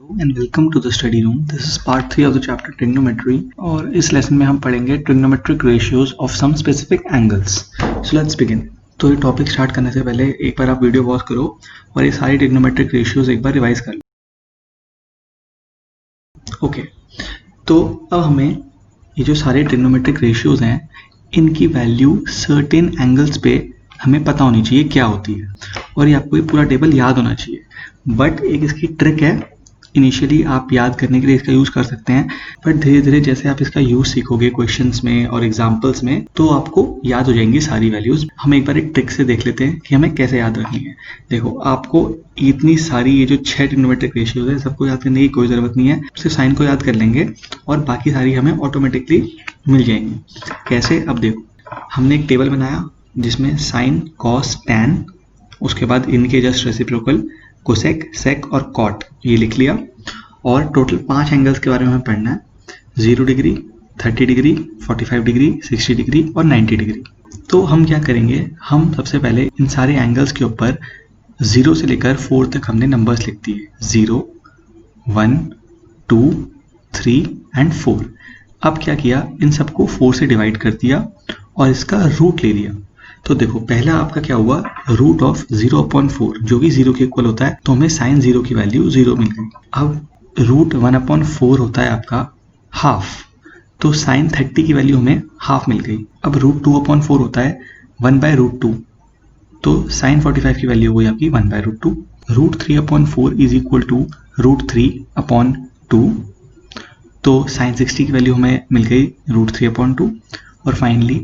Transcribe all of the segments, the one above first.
Hello and welcome to the study room. This is part 3 of the chapter trigonometry और इस lesson में हम पढ़ेंगे trigonometric ratios of some specific angles. So let's begin. तो ये topic start करने से पहले एक बार आप वीडियो पॉज करो और ये सारी ट्रिग्नोमेट्रिक रेशियोज एक बार रिवाइज कर लो। ओके, तो अब हमें ये जो सारे ट्रिग्नोमेट्रिक रेशियोज हैं इनकी वैल्यू सर्टेन एंगल्स पे हमें पता होनी चाहिए क्या होती है और ये आपको ये पूरा टेबल याद होना चाहिए। बट एक इसकी ट्रिक है, इनिशियली आप याद करने के लिए इसका यूज़ कर सकते हैं, बट धीरे धीरे जैसे आप इसका यूज़ सीखोगे क्वेश्चंस में और एग्जांपल्स में तो आपको याद हो जाएंगी सारी वैल्यूज़। हम एक बार एक ट्रिक से देख लेते हैं कि हमें कैसे याद रखनी है। देखो, आपको इतनी सारी ये जो 6 ट्रिग्नोमेट्रिक रेशियोज है सबको याद करने की कोई ज़रूरत नहीं है, सिर्फ साइन को याद कर लेंगे और बाकी सारी हमें ऑटोमेटिकली मिल जाएंगी। कैसे? अब देखो, हमने एक टेबल बनाया जिसमें साइन, कॉस, टैन, उसके बाद इनके जस्ट रेसिप्रोकल कोसेक, सेक और कॉट ये लिख लिया और टोटल 5 एंगल्स के बारे में हमें पढ़ना है। 0 डिग्री, 30 डिग्री, 45 डिग्री, 60 डिग्री और 90 डिग्री। तो हम क्या करेंगे, हम सबसे पहले इन सारे एंगल्स के ऊपर 0 से लेकर 4 तक हमने नंबर्स लिख दिए। 0, 1, 2, 3 एंड 4। अब क्या किया, इन सबको 4 से डिवाइड कर दिया और इसका रूट ले लिया। तो देखो, पहला आपका क्या हुआ, रूट ऑफ 0/4 जो कि 0 के इक्वल होता है, तो हमें साइन 0 की वैल्यू 0 मिल गई। अब रूट 1/4 होता है आपका हाफ, तो साइन 30 की वैल्यू हमें हाफ मिल गई। अब रूट 2/4 होता है 1/√2, तो साइन 45 की वैल्यू हुई आपकी 1/√2। Root 3/4 is equal to root 3/2, तो साइन 60 की वैल्यू हमें मिल गई रूट 3/2। और फाइनली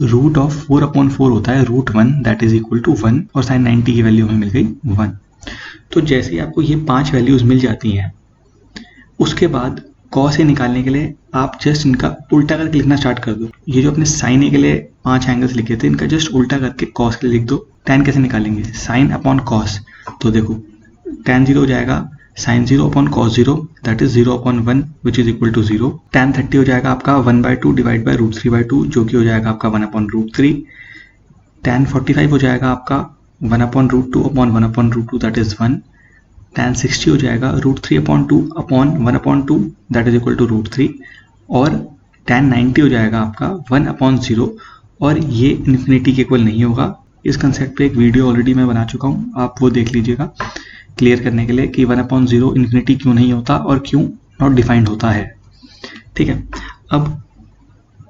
रूट ऑफ 4/4 होता है root 1 that is equal to 1 और साइन 90 की वैल्यू हमें मिल गई 1। तो जैसे ही आपको ये 5 वैल्यूज मिल जाती हैं, उसके बाद कॉस से निकालने के लिए आप जस्ट इनका उल्टा करके लिखना स्टार्ट कर दो। ये जो अपने साइन के लिए 5 एंगल्स लिखे थे इनका जस्ट उल्टा करके कॉस के लिए लिख दो। टैन कैसे निकालेंगे, साइन अपॉन कॉस, तो देखो टैन 0 हो जाएगा sine 0/cos 0 that is 0/1 which is equal to 0। Tan 30 हो जाएगा आपका 1/2 डिवाइड बाय रूट 3/2 जो कि हो जाएगा आपका 1/√3। टैन 45 हो जाएगा आपका 1/√2 अपॉन 1/√2 दैट इज 1। टैन 60 हो जाएगा root 3/2 upon 1/2 that is equal to root 3। और टैन 90 हो जाएगा आपका 1/0 और ये इन्फिनिटी के इक्वल नहीं होगा। इस कंसेप्ट पे एक वीडियो ऑलरेडी मैं बना चुका हूँ, आप वो देख लीजिएगा क्लियर करने के लिए कि 1/0 इन्फिनिटी क्यों नहीं होता और क्यों नॉट डिफाइंड होता है। ठीक है, अब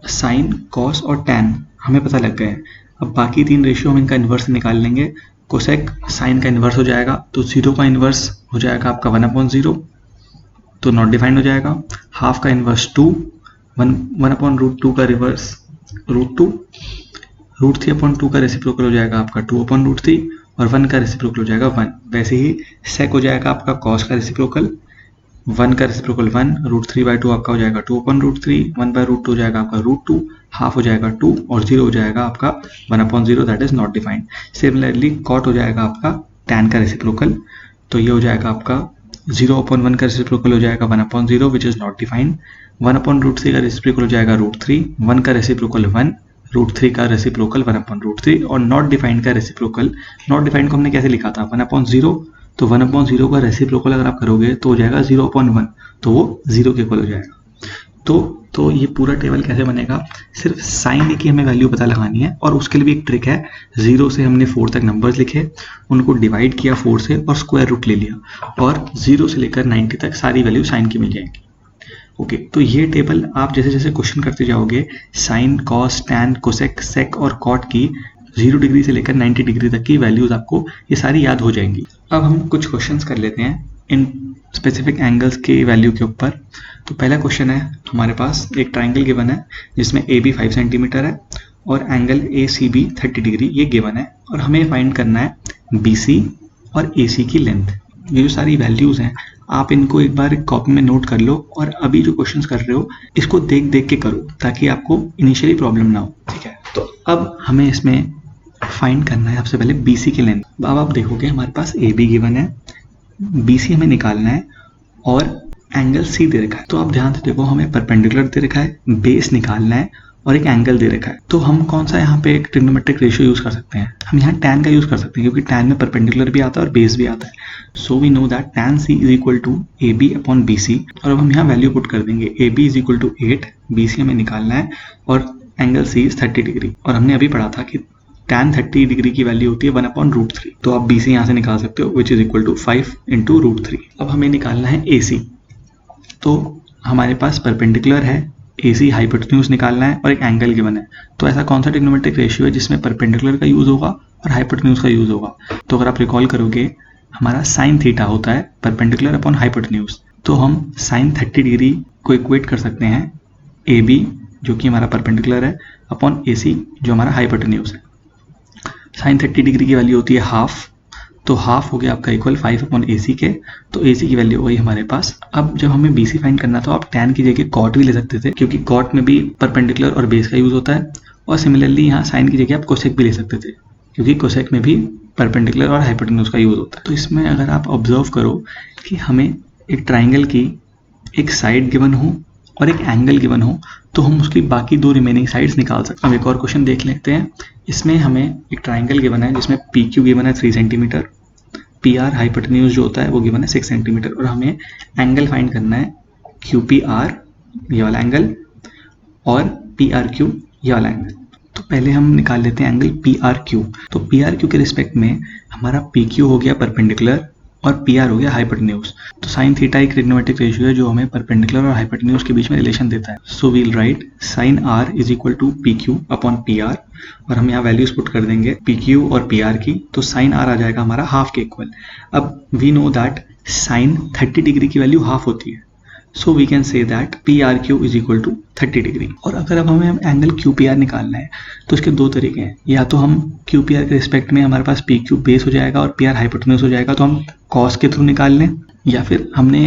साइन, कॉस और टैन हमें पता लग गए। अब बाकी 3 रेशियो हम इनका इन्वर्स निकाल लेंगे। कोसेक साइन का इन्वर्स हो जाएगा, तो 0 का इन्वर्स हो जाएगा आपका 1/0, तो नॉट डिफाइंड हो जाएगा। हाफ का इन्वर्स 2, 1/√2 का रिवर्स रूट 2, रूट 3/2 का रेसिप्रोकल हो जाएगा आपका 2/√3 और 1 का रेसिप्रोकल हो जाएगा 1। वैसे ही सेक हो जाएगा आपका कॉस का रेसिप्रोकल, 1 का रेसिप्रोकल 1, रूट 3/2 आपका हो जाएगा 2/√3, 1/√2 हो जाएगा आपका रूट 2, हाफ हो जाएगा 2 और 0 हो जाएगा आपका 1/0 that is not defined. Similarly cot हो जाएगा आपका टैन का रेसिप्रोकल, तो ये हो जाएगा आपका 0/1 का रेसिप्रोकल हो जाएगा 1/0 विच इज नॉट डिफाइंड। 1/√3 का रेसिप्रोकल हो जाएगा रूट 3, 1 का रेसिप्रोकल 1, रूट 3 का रेसिप्रोकल 1/√3 और नॉट डिफाइंड का रेसिप्रोकल। नॉट डिफाइंड को हमने कैसे लिखा था 1/0, तो 1/0 का रेसिप्रोकल अगर आप करोगे तो हो जाएगा 0/1, तो वो 0 के इक्वल हो जाएगा। तो ये पूरा टेबल कैसे बनेगा, सिर्फ साइन की हमें वैल्यू पता लगानी है और उसके लिए भी एक ट्रिक है। 0 से हमने 4 तक नंबर्स लिखे, उनको डिवाइड किया 4 से और स्क्वायर रूट ले लिया और 0 से लेकर 90 तक सारी वैल्यू साइन की मिल जाएंगी। ओके, तो ये टेबल आप जैसे जैसे क्वेश्चन करते जाओगे साइन, कॉस, टैन, कोसेक, सेक और कॉट की 0 डिग्री से लेकर 90 डिग्री तक की वैल्यूज आपको ये सारी याद हो जाएंगी। अब हम कुछ क्वेश्चंस कर लेते हैं इन स्पेसिफिक एंगल्स की वैल्यू के ऊपर। तो पहला क्वेश्चन है हमारे पास, एक ट्राइंगल गिवन है जिसमें AB 5 सेंटीमीटर है और एंगल ACB 30 डिग्री ये गिवन है और हमें फाइंड करना है BC और AC की लेंथ। ये जो सारी वैल्यूज हैं आप इनको एक बार कॉपी में नोट कर लो और अभी जो क्वेश्चंस कर रहे हो इसको देख देख के करो ताकि आपको इनिशियली प्रॉब्लम ना हो। ठीक है, तो अब हमें इसमें फाइंड करना है सबसे पहले BC की लेंथ। अब आप देखोगे हमारे पास AB गिवन है, BC हमें निकालना है और एंगल C दे रखा है। तो आप ध्यान से देखो, हमें परपेंडिकुलर दे रखा है, बेस निकालना है और एक एंगल दे रखा है। तो हम कौन सा यहाँ पे एक ट्रिग्नोमेट्रिक रेशियो यूज कर सकते हैं? हम यहाँ tan का यूज कर सकते हैं, क्योंकि tan में परपेंडिकुलर भी आता है और बेस भी आता है। So we know that tan c is equal to AB upon BC। और अब हम यहाँ वैल्यू पुट कर देंगे, AB is equal to 8, BC हमें निकालना है और एंगल C इज 30 डिग्री। और हमने अभी पढ़ा था कि tan 30 डिग्री की वैल्यू होती है 1/√3। तो आप BC यहाँ से निकाल सकते हो, विच इज इक्वल टू 5 × √3। अब हमें निकालना है AC। तो हमारे पास परपेंडिकुलर है, AC हाइपोटेन्यूज निकालना है और एक एंगल गिवन है। तो ऐसा कौन सा ट्रिग्नोमेट्रिक रेशियो है जिसमें परपेंडिकुलर का यूज होगा और हाइपोटेन्यूज का यूज होगा? तो अगर आप रिकॉल करोगे, हमारा साइन थीटा होता है परपेंडिकुलर अपॉन हाइपोटेन्यूज। तो हम साइन 30 डिग्री को इक्वेट कर सकते हैं AB जो कि हमारा परपेंडिकुलर है अपॉन AC जो हमारा हाइपोटेन्यूज है। साइन 30 डिग्री की वैल्यू होती है हाफ, तो हाफ हो गया आपका इक्वल 5/AC के। तो AC की वैल्यू हो गई हमारे पास। अब जब हमें BC फाइंड करना तो आप tan की जगह cot भी ले सकते थे, क्योंकि cot में भी परपेंडिकुलर और बेस का यूज होता है। और सिमिलरली यहाँ साइन की जगह आप कोसेक भी ले सकते थे, क्योंकि कोसेक में भी परपेंडिकुलर और हाइपोटेन्यूज का यूज होता है। तो इसमें अगर आप ऑब्जर्व करो कि हमें एक ट्राइंगल की एक साइड गिवन हो और एक एंगल गिवन हो, तो हम उसकी बाकी दो रिमेनिंग साइड्स निकाल सकते हैं। अब एक और क्वेश्चन देख लेते हैं। इसमें हमें एक ट्राइंगल गिवन है जिसमें PQ गिवन है 3 सेंटीमीटर, PR हाइपोटेन्यूज जो होता है वो गिवन है 6 सेंटीमीटर, और हमें एंगल फाइंड करना है QPR ये वाला एंगल और PRQ ये वाला एंगल। तो पहले हम निकाल लेते हैं एंगल PRQ। तो PRQ के रिस्पेक्ट में हमारा PQ हो गया परपेंडिकुलर और PR हो गया हाइपोटेन्यूज। तो साइन थीटा एक ट्रिग्नोमेट्रिक रेशियो है जो हमें परपेंडिकुलर और हाइपोटेन्यूज के बीच में रिलेशन देता है। So we'll write sine R is equal to PQ upon PR, और हम यहाँ वैल्यूज पुट कर देंगे PQ और PR की। तो साइन R आ जाएगा हमारा हाफ के इक्वल। अब we know that sine 30 degree की वैल्यू हाफ होती है, so we can say that PRQ is equal to 30 degree. और अगर अब हमें एंगल QPR निकालना है तो इसके दो तरीके हैं। या तो हम QPR के रिस्पेक्ट में हमारे पास PQ बेस हो जाएगा और PR हाइपोटेन्यूज हो जाएगा, तो हम कॉस के थ्रू निकाल लें, या फिर हमने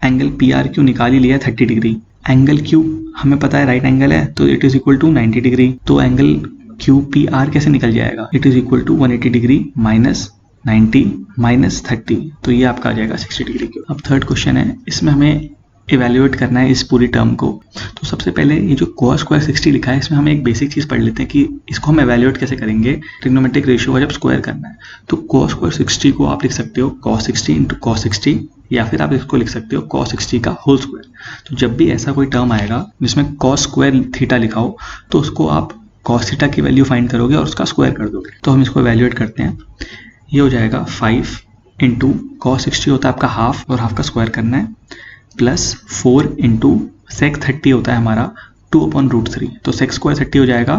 एंगल PRQ निकाल ही लिया 30 डिग्री। एंगल Q हमें पता है राइट एंगल है, तो it is equal to 90 degree. तो एंगल QPR कैसे निकल जाएगा? It is equal to 180 degree minus 90 minus 30, तो ये आपका आ जाएगा 60 डिग्री के। अब थर्ड क्वेश्चन है, इसमें हमें इवेल्युएट करना है इस पूरी टर्म को। तो सबसे पहले ये जो cos स्क्वायर 60 लिखा है, इसमें हम एक बेसिक चीज पढ़ लेते हैं कि इसको हम इवेल्युएट कैसे करेंगे ट्रिग्नोमेट्रिक रेशियो का जब स्क्वायर करना है। तो cos स्क्वायर 60 को आप लिख सकते हो cos 60 इंटू cos 60, या फिर आप इसको लिख सकते हो cos 60 का होल स्क्वायर। तो जब भी ऐसा कोई टर्म आएगा जिसमें cos स्क्वायर थीटा लिखा हो, तो उसको आप cos थीटा की वैल्यू फाइंड करोगे और उसका स्क्वायर कर दोगे। तो हम इसको इवेल्युएट करते हैं। ये हो जाएगा 5 इंटू cos 60 होता है आपका हाफ, और हाफ का स्क्वायर करना है, प्लस 4 इंटू सेक 30 होता है हमारा 2/√3। तो सेक स्क्वायर 30 हो जाएगा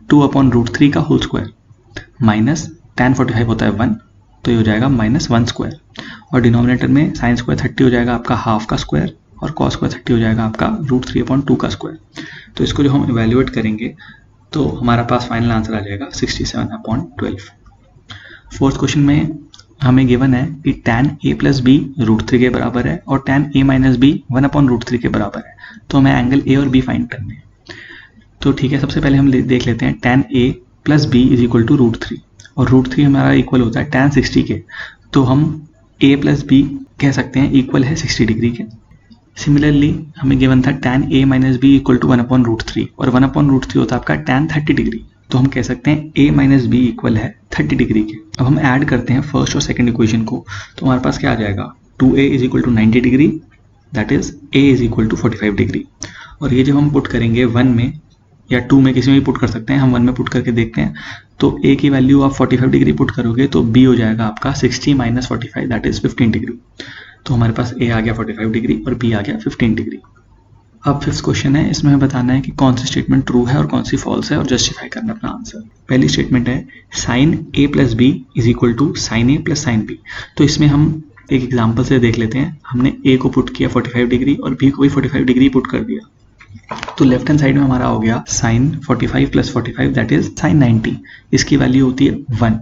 2/√3 का होल स्क्वायर, माइनस tan 45 होता है 1, तो ये हो जाएगा -1 स्क्वायर। और डिनोमिनेटर में साइन स्क्वायर 30 हो जाएगा आपका हाफ का स्क्वायर, और cos स्क्वायर 30 हो जाएगा आपका √3/2 का स्क्वायर। तो इसको जो हम इवेल्युएट करेंगे तो हमारा पास फाइनल आंसर आ जाएगा 67/12। फोर्थ क्वेश्चन में हमें गिवन है कि tan a प्लस बी √3 के बराबर है और tan a माइनस बी 1/√3 के बराबर है। तो हमें एंगल a और b फाइंड करने हैं। तो ठीक है, सबसे पहले हम देख लेते हैं tan a plus b is equal to √3, और √3 हमारा इक्वल होता है tan 60 के। तो हम a प्लस बी कह सकते हैं इक्वल है 60 डिग्री के। सिमिलरली हमें गिवन था tan a minus b equal to 1/√3, और 1/√3 होता है आपका tan 30 डिग्री। तो हम कह सकते हैं a माइनस बी इक्वल है 30 डिग्री के। अब हम ऐड करते हैं फर्स्ट और सेकंड इक्वेशन को, तो हमारे पास क्या आ जाएगा 2a is equal to 90 degree, that is a is equal to 45 degree. और ये जब हम पुट करेंगे 1 में या 2 में, किसी में भी पुट कर सकते हैं, हम 1 में पुट करके देखते हैं। तो a की वैल्यू आप 45 डिग्री पुट करोगे तो b हो जाएगा आपका 60 माइनस 45, दैट इज 15 डिग्री। तो हमारे पास a आ गया 45 डिग्री और b आ गया 15 डिग्री। अब फिफ्थ क्वेश्चन है, इसमें हमें बताना है कि कौन सी स्टेटमेंट ट्रू है और कौन सी फॉल्स है, और जस्टिफाई करना अपना आंसर। पहली स्टेटमेंट है sine a plus b is equal to sine a plus sine b. तो इसमें हम एक एग्जांपल से देख लेते हैं। हमने a को पुट किया 45 डिग्री और b को भी 45 डिग्री पुट कर दिया। तो लेफ्ट हैंड साइड में हमारा हो गया sine 45 plus 45, that is sine 90। इसकी वैल्यू होती है 1।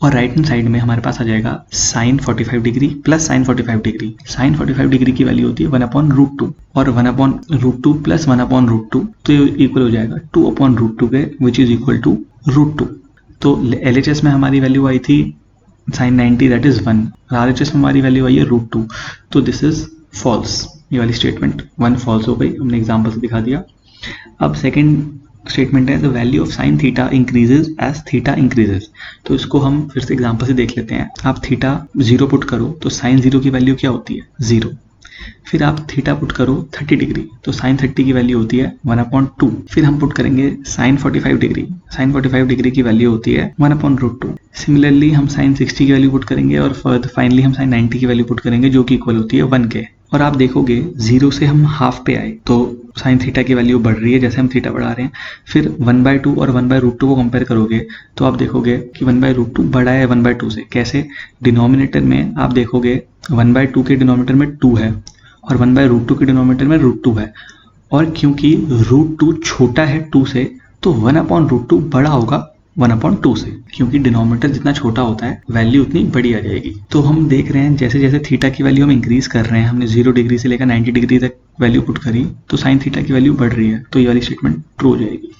और राइट हैंड साइड में हमारे पास आ जाएगा sine 45 degree plus sine 45 degree. Sine 45 degree की वैल्यू होती है 1/√2, और 1/√2 प्लस 1/√2, तो ये इक्वल हो जाएगा 2/√2 के, विच इज इक्वल टू √2। तो LHS में हमारी वैल्यू आई थी साइन 90, दैट इज 1, और RHS में हमारी वैल्यू आई है √2। तो दिस इज फॉल्स। ये वाली स्टेटमेंट 1 फॉल्स हो गई, हमने एग्जाम्पल से दिखा दिया। अब सेकेंड स्टेटमेंट है the value of sine theta increases as theta increases. तो इसको हम फिर से एग्जांपल से देख लेते हैं। आप थीटा 0 पुट करो तो साइन 0 की वैल्यू क्या होती है 0। फिर आप थीटा पुट करो 30 डिग्री तो साइन 30 की वैल्यू होती है 1/2। फिर हम पुट करेंगे साइन 45 डिग्री, साइन 45 डिग्री की वैल्यू होती है 1/√2। सिमिलरली हम साइन 60 की वैल्यू पुट करेंगे और फाइनली हम साइन 90 की वैल्यू पुट करेंगे जो कि इक्वल होती है 1 के। और आप देखोगे 0 से हम हाफ पे आए तो साइन थीटा की वैल्यू बढ़ रही है जैसे हम थीटा बढ़ा रहे हैं। फिर 1/2 और 1/√2 को कंपेयर करोगे तो आप देखोगे कि 1/√2 बड़ा है 1/2 से। कैसे? डिनोमिनेटर में आप देखोगे 1/2 के डिनोमिनेटर में 2 है और 1/√2 के डिनोमिनेटर में √2 है, और क्योंकि √2 छोटा है 2 से तो 1/√2 बड़ा होगा 1/2 से। क्योंकि डिनोमिनेटर जितना छोटा होता है वैल्यू उतनी बड़ी आ जाएगी। तो हम देख रहे हैं जैसे जैसे थीटा की वैल्यू हम इंक्रीज कर रहे हैं, हमने 0 डिग्री से लेकर 90 डिग्री तक वैल्यू पुट करी तो साइन थीटा की वैल्यू बढ़ रही है, तो ये वाली स्टेटमेंट ट्रू हो जाएगी।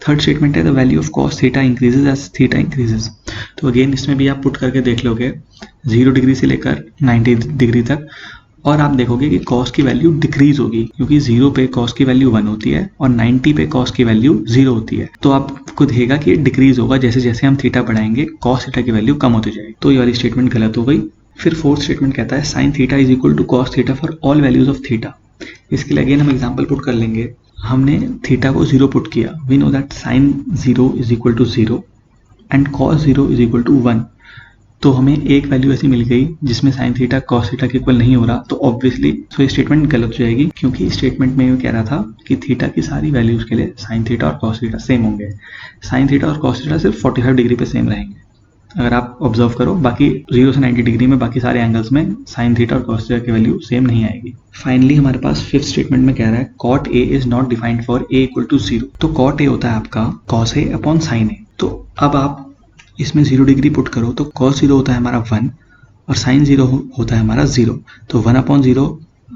थर्ड स्टेटमेंट है the value of cos theta increases as theta increases. तो अगेन इसमें भी आप पुट करके देख लोगे 0 डिग्री से लेकर 90 डिग्री तक, और आप देखोगे कि कॉस की वैल्यू डिक्रीज होगी क्योंकि 0 पे कॉस की वैल्यू 1 होती है और 90 पे कॉस की वैल्यू 0 होती है। तो आपको दिखेगा कि डिक्रीज होगा जैसे जैसे हम थीटा बढ़ाएंगे कॉस थीटा की वैल्यू कम होती जाएगी। तो ये वाली स्टेटमेंट गलत हो गई। फिर फोर्थ स्टेटमेंट कहता है sine theta is equal to cos theta for all values of theta. इसके लिए अगेन हम एग्जाम्पल पुट कर लेंगे। हमने थीटा को 0 पुट किया, we know that sine 0 is equal to 0 and cos 0 is equal to 1। तो हमें एक वैल्यू ऐसी मिल गई जिसमें साइन थीटा कॉस थीटा के इक्वल नहीं हो रहा, तो ऑब्वियसली ये स्टेटमेंट गलत हो जाएगी क्योंकि स्टेटमेंट में ये कह रहा था कि थीटा की सारी वैल्यूज के लिए साइन थीटा और कॉस थीटा सेम होंगे। साइन थीटा और कॉस थीटा सिर्फ 45 डिग्री पे सेम रहेंगे। अगर आप ऑब्जर्व करो बाकी 0 से 90 डिग्री में बाकी सारे एंगल्स में साइन थीटा और कॉस थीटा की वैल्यू सेम नहीं आएगी। फाइनली हमारे पास फिफ्थ स्टेटमेंट में कह रहा है cot a is not defined for a equal to 0। तो कॉट ए होता है आपका cos a upon sine a. तो अब आप इसमें 0 डिग्री पुट करो तो cos 0 होता है हमारा 1 और sin 0 होता है हमारा 0। तो 1/0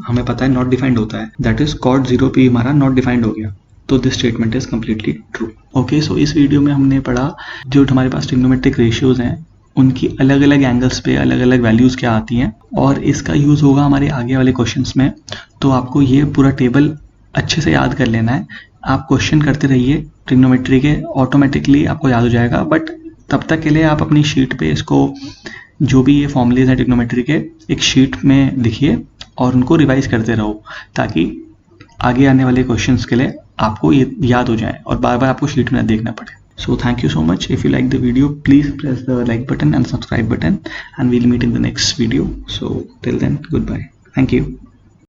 हमें पता है नॉट डिफाइंड होता है, दैट इज cot 0 भी हमारा नॉट डिफाइंड हो गया। तो this statement is completely true. Okay, so इस वीडियो में हमने पढ़ा जो हमारे पास ट्रिग्नोमेट्रिक रेशियोज हैं उनकी अलग अलग एंगल्स पे अलग अलग वैल्यूज क्या आती हैं, और इसका यूज होगा हमारे आगे वाले क्वेश्चंस में। तो आपको ये पूरा टेबल अच्छे से याद कर लेना है। आप क्वेश्चन करते रहिए ट्रिग्नोमेट्री के, ऑटोमेटिकली आपको याद हो जाएगा। बट तब तक के लिए आप अपनी शीट पे इसको जो भी ये फॉर्मूलेज हैं ट्रिग्नोमेट्री के एक शीट में लिखिए और उनको रिवाइज करते रहो ताकि आगे आने वाले क्वेश्चंस के लिए आपको ये याद हो जाए और बार बार आपको शीट में देखना पड़े। So thank you so much. If you like the video, please press the like button and subscribe button, and we'll meet in the next video. So till then, goodbye. Thank you.